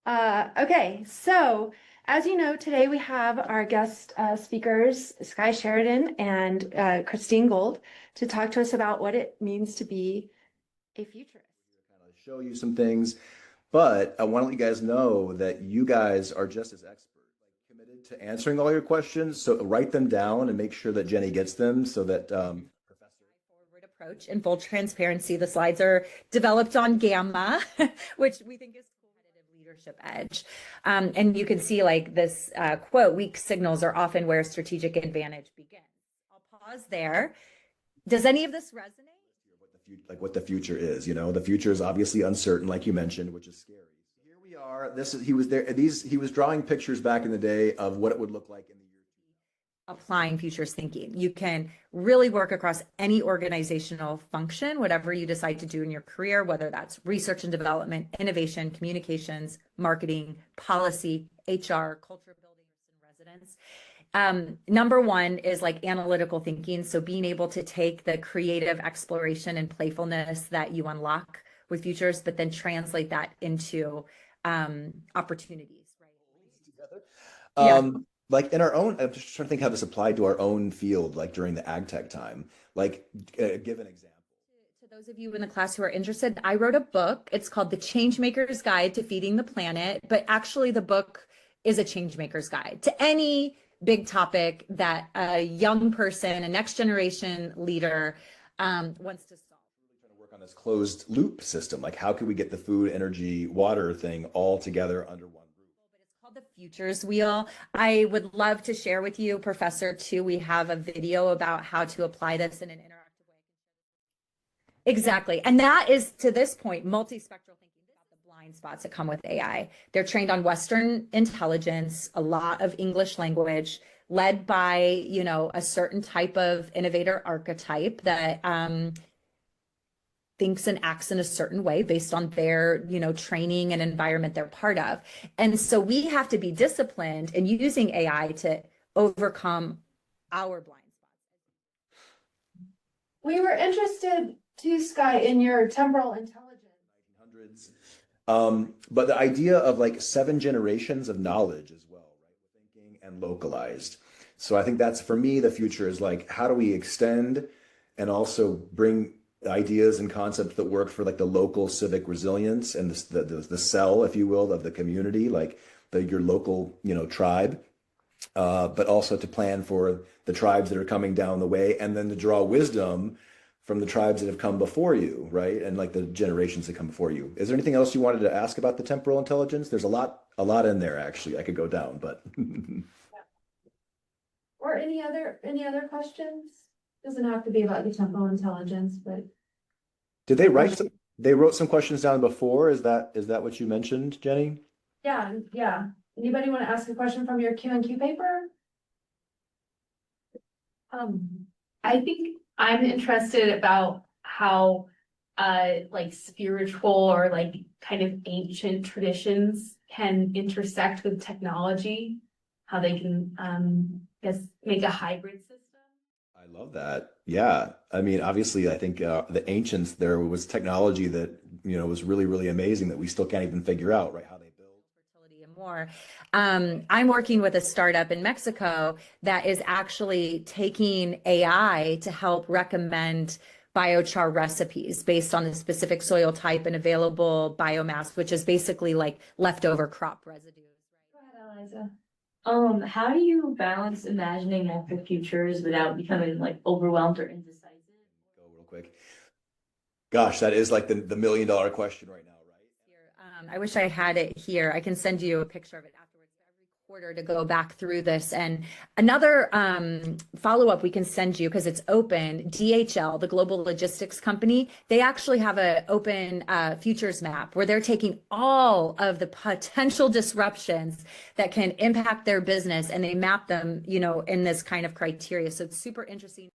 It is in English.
Okay, so as you know, today we have our guest speakers, Sky Sheridan and Christine Gold, to talk to us about what it means to be a futurist. Kind of show you some things, but I want to let you guys know that you guys are just as expert, like committed to answering all your questions. So write them down and make sure that Jenny gets them so that Professor. Forward approach in full transparency. The slides are developed on Gamma, which we think is competitive leadership edge. And you can see like this quote, weak signals are often where strategic advantage begins. I'll pause there. Does any of this resonate? Like what the future is, the future is obviously uncertain, like you mentioned, which is scary. Here we are. He was there. He was drawing pictures back in the day of what it would look like in the year. Applying futures thinking. You can really work across any organizational function, whatever you decide to do in your career, whether that's research and development, innovation, communications, marketing, policy, HR, culture building, and residence. Number one is like analytical thinking. So being able to take the creative exploration and playfulness that you unlock with futures, but then translate that into opportunities, Together. right? Like in our own, I'm just trying to think how this applied to our own field, like during the ag tech time. Like, give an example. To those of you in the class who are interested, I wrote a book. It's called The Changemaker's Guide to Feeding the Planet, but actually the book is a changemaker's guide to any big topic that a young person, a next generation leader wants to solve. Really trying to work on this closed loop system. Like, how can we get the food, energy, water thing all together under one roof? But it's called the Futures Wheel. I would love to share with you, Professor, too. We have a video about how to apply this in an interactive way. Exactly. And that is, to this point, multispectral thinking. Blind spots that come with AI. They're trained on Western intelligence, a lot of English language, led by, a certain type of innovator archetype that thinks and acts in a certain way based on their, training and environment they're part of. And so we have to be disciplined in using AI to overcome our blind spots. We were interested too, Sky, in your temporal intelligence. But the idea of like 7 generations of knowledge as well, right? Thinking and localized. So I think that's for me, the future is like, how do we extend and also bring ideas and concepts that work for like the local civic resilience and the cell, if you will, of the community, like your local, tribe, but also to plan for the tribes that are coming down the way and then to draw wisdom from the tribes that have come before you, right? And like the generations that come before you. Is there anything else you wanted to ask about the temporal intelligence? There's a lot in there actually. I could go down, but Or any other questions? Doesn't have to be about the temporal intelligence, but did they write some, they wrote some questions down before? Is that what you mentioned, Jenny? yeah. Anybody want to ask a question from your Q&Q paper? I think I'm interested about how like spiritual or like kind of ancient traditions can intersect with technology, how they can make a hybrid system. I love that. Yeah. I mean, obviously, I think the ancients, there was technology that, was really, really amazing that we still can't even figure out, right? How they build. Fertility and more. I'm working with a startup in Mexico that is actually taking AI to help recommend biochar recipes based on the specific soil type and available biomass, which is basically like leftover crop residues. Go ahead, Eliza. How do you balance imagining multiple futures without becoming like overwhelmed or indecisive? Go real quick. Gosh, that is like the $1 million question right now, right? I wish I had it here. I can send you a picture of it afterwards. Every quarter to go back through this. And another follow-up we can send you because it's open. DHL, the global logistics company, they actually have an open futures map where they're taking all of the potential disruptions that can impact their business and they map them, in this kind of criteria. So it's super interesting.